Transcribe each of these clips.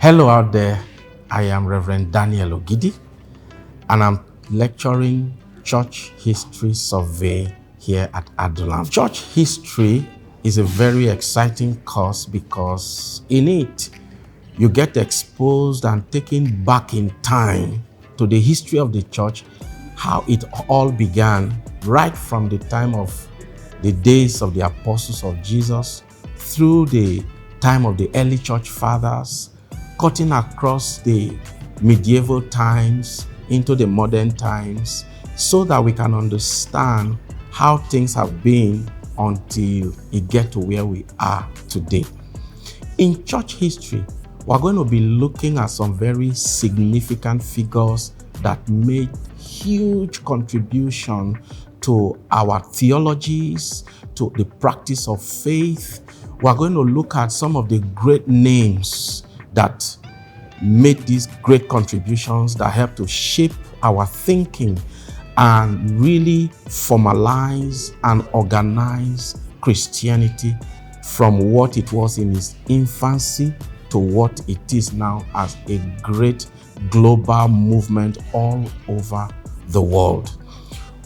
Hello out there, I am Reverend Daniel Ogidi, and I'm lecturing Church History Survey here at Adullam. Church History is a very exciting course because in it, you get exposed and taken back in time to the history of the church, how it all began right from the time of the days of the apostles of Jesus through the time of the early church fathers, cutting across the medieval times into the modern times, so that we can understand how things have been until it gets to where we are today. In church history, we're going to be looking at some very significant figures that made huge contribution to our theologies, to the practice of faith. We're going to look at some of the great names that made these great contributions that help to shape our thinking and really formalize and organize Christianity from what it was in its infancy to what it is now as a great global movement all over the world.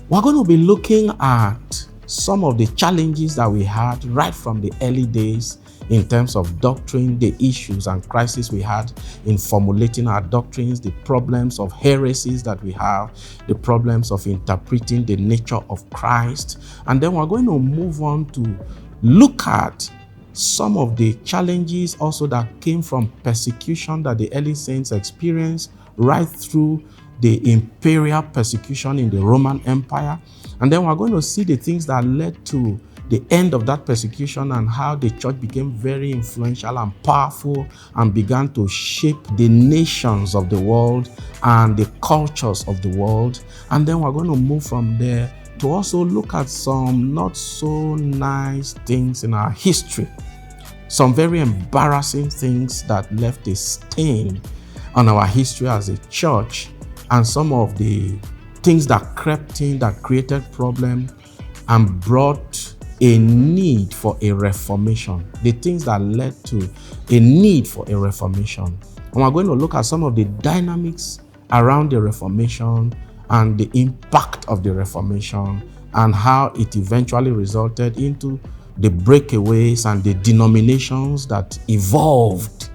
We're going to be looking at some of the challenges that we had right from the early days in terms of doctrine, the issues and crises we had in formulating our doctrines, the problems of heresies that we have, the problems of interpreting the nature of Christ. And then we're going to move on to look at some of the challenges also that came from persecution that the early saints experienced right through the imperial persecution in the Roman Empire. And then we're going to see the things that led to the end of that persecution and how the church became very influential and powerful and began to shape the nations of the world and the cultures of the world. And then we're going to move from there to also look at some not so nice things in our history, some very embarrassing things that left a stain on our history as a church, and some of the things that crept in that created problems and brought a need for a reformation, the things that led to a need for a reformation. And we're going to look at some of the dynamics around the Reformation and the impact of the Reformation and how it eventually resulted into the breakaways and the denominations that evolved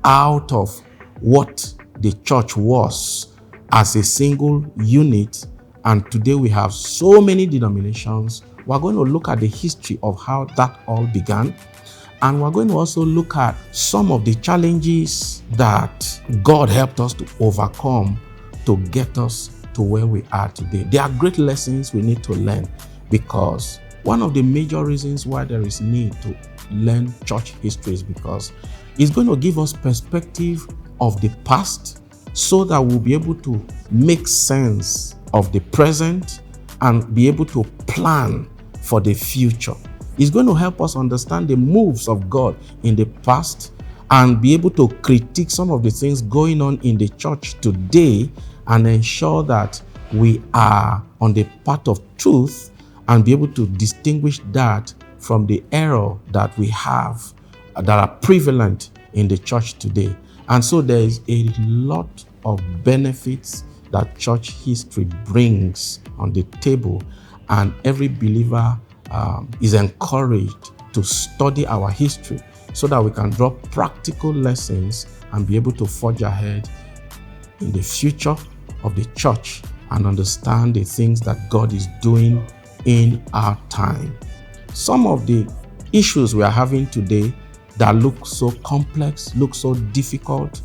out of what the church was as a single unit. And today we have so many denominations. We're going to look at the history of how that all began. And we're going to also look at some of the challenges that God helped us to overcome to get us to where we are today. There are great lessons we need to learn, because one of the major reasons why there is need to learn church history is because it's going to give us perspective of the past so that we'll be able to make sense of the present and be able to plan for the future. It's going to help us understand the moves of God in the past and be able to critique some of the things going on in the church today and ensure that we are on the path of truth and be able to distinguish that from the error that we have that are prevalent in the church today. And so there is a lot of benefits that church history brings on the table, and every believer is encouraged to study our history so that we can draw practical lessons and be able to forge ahead in the future of the church and understand the things that God is doing in our time. Some of the issues we are having today that look so complex, look so difficult,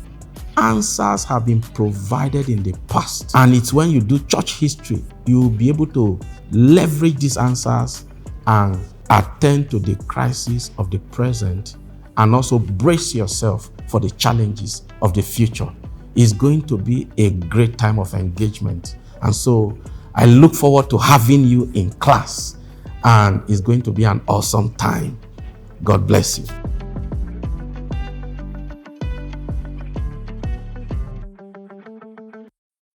answers have been provided in the past. And it's when you do church history, you'll be able to leverage these answers and attend to the crisis of the present and also brace yourself for the challenges of the future. It's going to be a great time of engagement. And so I look forward to having you in class, and it's going to be an awesome time. God bless you.